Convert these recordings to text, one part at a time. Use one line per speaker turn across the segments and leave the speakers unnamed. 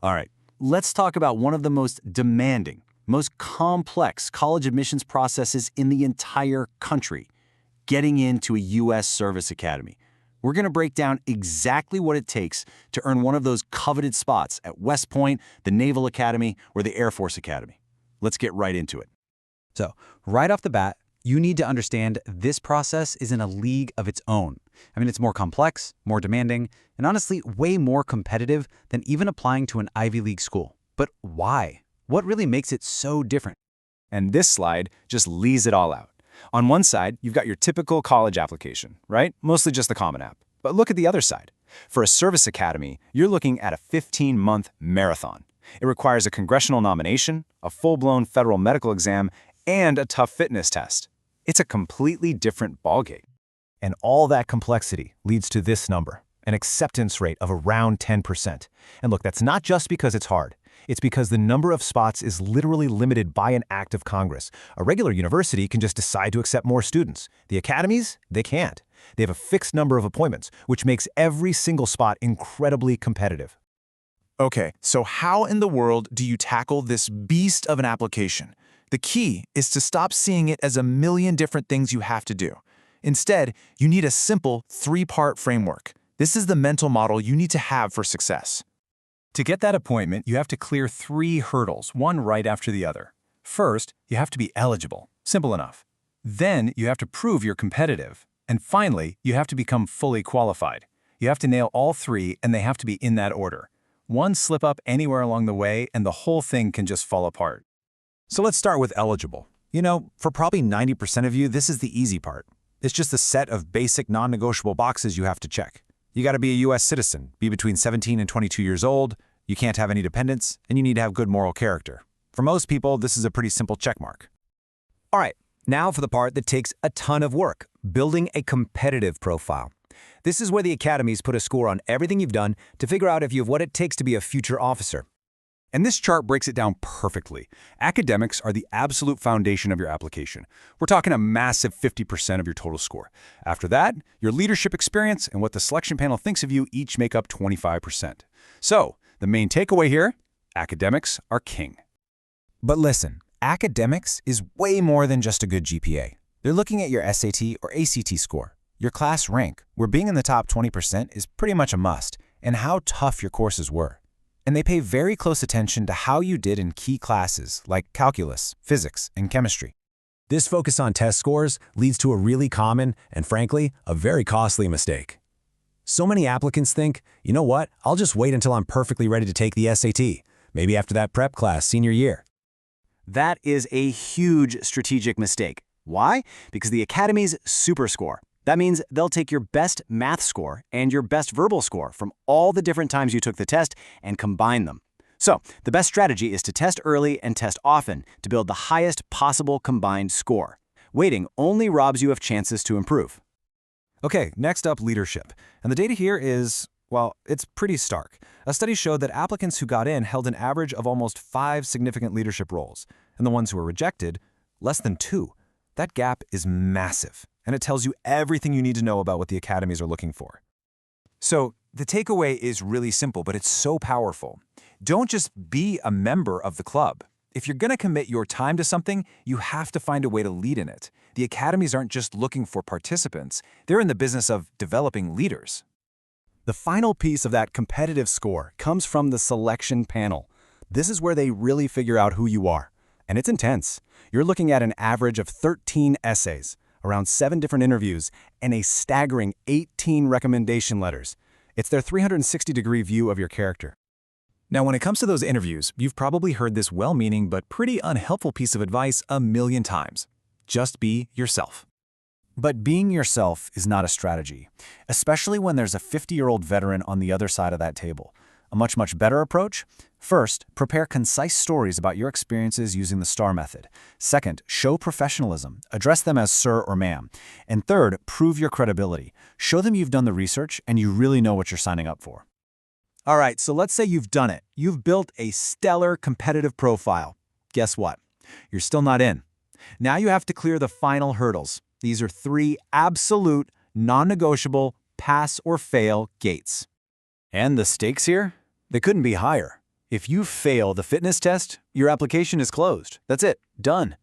All right, let's talk about one of the most demanding, most complex college admissions processes in the entire country, getting into a U.S. Service Academy. We're going to break down exactly what it takes to earn one of those coveted spots at West Point, the Naval Academy, or the Air Force Academy. Let's get right into it.
So, right off the bat, you need to understand this process is in a league of its own. I mean, it's more complex, more demanding, and honestly, way more competitive than even applying to an Ivy League school. But why? What really makes it so different?
And this slide just lays it all out. On one side, you've got your typical college application, right? Mostly just the Common App. But look at the other side. For a service academy, you're looking at a 15-month marathon. It requires a congressional nomination, a full-blown federal medical exam, and a tough fitness test. It's a completely different ballgame.
And all that complexity leads to this number, an acceptance rate of around 10%. And look, that's not just because it's hard. It's because the number of spots is literally limited by an act of Congress. A regular university can just decide to accept more students. The academies, they can't. They have a fixed number of appointments, which makes every single spot incredibly competitive.
Okay, so how in the world do you tackle this beast of an application? The key is to stop seeing it as a million different things you have to do. Instead, you need a simple three-part framework. This is the mental model you need to have for success.
To get that appointment, you have to clear 3 hurdles, one right after the other. First, you have to be eligible. Simple enough. Then, you have to prove you're competitive. And finally, you have to become fully qualified. You have to nail all 3, and they have to be in that order. One slip up anywhere along the way, and the whole thing can just fall apart.
So let's start with eligible. You know, for probably 90% of you, this is the easy part. It's just a set of basic non-negotiable boxes you have to check. You got to be a U.S. citizen, be between 17 and 22 years old, you can't have any dependents, and you need to have good moral character. For most people, this is a pretty simple checkmark.
All right, now for the part that takes a ton of work, building a competitive profile. This is where the academies put a score on everything you've done to figure out if you have what it takes to be a future officer.
And this chart breaks it down perfectly. Academics are the absolute foundation of your application. We're talking a massive 50% of your total score. After that, your leadership experience and what the selection panel thinks of you each make up 25%. So, the main takeaway here, academics are king.
But listen, academics is way more than just a good GPA. They're looking at your SAT or ACT score, your class rank, where being in the top 20% is pretty much a must, and how tough your courses were. And they pay very close attention to how you did in key classes like calculus, physics, and chemistry. This focus on test scores leads to a really common and, frankly, a very costly mistake. So many applicants think, you know what, I'll just wait until I'm perfectly ready to take the SAT, maybe after that prep class senior year.
That is a huge strategic mistake. Why? Because the Academy's super score. That means they'll take your best math score and your best verbal score from all the different times you took the test and combine them. So, the best strategy is to test early and test often to build the highest possible combined score. Waiting only robs you of chances to improve.
Okay, next up, leadership. And the data here is, well, it's pretty stark. A study showed that applicants who got in held an average of almost 5 significant leadership roles, and the ones who were rejected, less than 2. That gap is massive, and it tells you everything you need to know about what the academies are looking for. So, the takeaway is really simple, but it's so powerful. Don't just be a member of the club. If you're going to commit your time to something, you have to find a way to lead in it. The academies aren't just looking for participants. They're in the business of developing leaders.
The final piece of that competitive score comes from the selection panel. This is where they really figure out who you are. And it's intense. You're looking at an average of 13 essays, around 7 different interviews, and a staggering 18 recommendation letters. It's their 360-degree view of your character.
Now, when it comes to those interviews, you've probably heard this well-meaning but pretty unhelpful piece of advice a million times. Just be yourself.
But being yourself is not a strategy, especially when there's a 50-year-old veteran on the other side of that table. A much better approach? First, prepare concise stories about your experiences using the STAR method. Second, show professionalism. Address them as sir or ma'am. And third, prove your credibility. Show them you've done the research and you really know what you're signing up for. All right, so let's say you've done it. You've built a stellar competitive profile. Guess what? You're still not in. Now you have to clear the final hurdles. These are 3 absolute, non-negotiable, pass or fail gates. And the stakes here? They couldn't be higher. If you fail the fitness test, your application is closed. That's it. Done.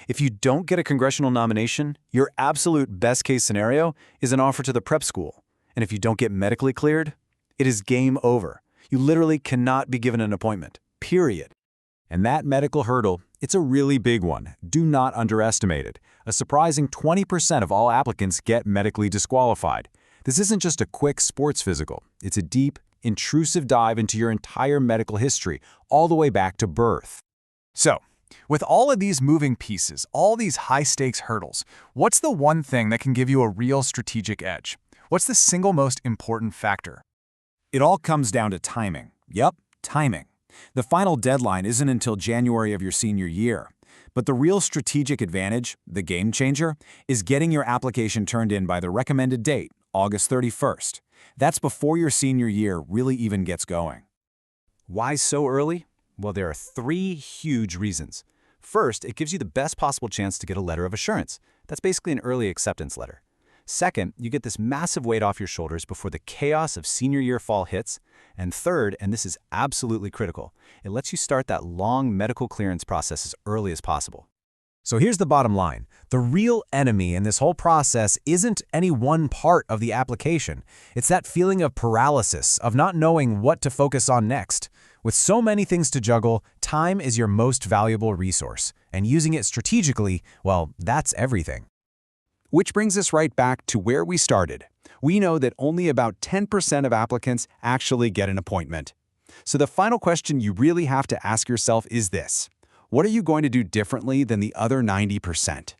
If you don't get a congressional nomination, your absolute best-case scenario is an offer to the prep school. And if you don't get medically cleared, it is game over. You literally cannot be given an appointment. Period.
And that medical hurdle, it's a really big one. Do not underestimate it. A surprising 20% of all applicants get medically disqualified. This isn't just a quick sports physical. It's a deep, intrusive dive into your entire medical history, all the way back to birth.
So, with all of these moving pieces, all these high-stakes hurdles, what's the one thing that can give you a real strategic edge? What's the single most important factor?
It all comes down to timing. Yep, timing. The final deadline isn't until January of your senior year. But the real strategic advantage, the game changer, is getting your application turned in by the recommended date, August 31st. That's before your senior year really even gets going.
Why so early? Well, there are 3 huge reasons. First, it gives you the best possible chance to get a letter of assurance. That's basically an early acceptance letter. Second, you get this massive weight off your shoulders before the chaos of senior year fall hits. And third, and this is absolutely critical, it lets you start that long medical clearance process as early as possible.
So here's the bottom line. The real enemy in this whole process isn't any one part of the application. It's that feeling of paralysis, of not knowing what to focus on next. With so many things to juggle, time is your most valuable resource. And using it strategically, well, that's everything.
Which brings us right back to where we started. We know that only about 10% of applicants actually get an appointment. So the final question you really have to ask yourself is this: what are you going to do differently than the other 90%?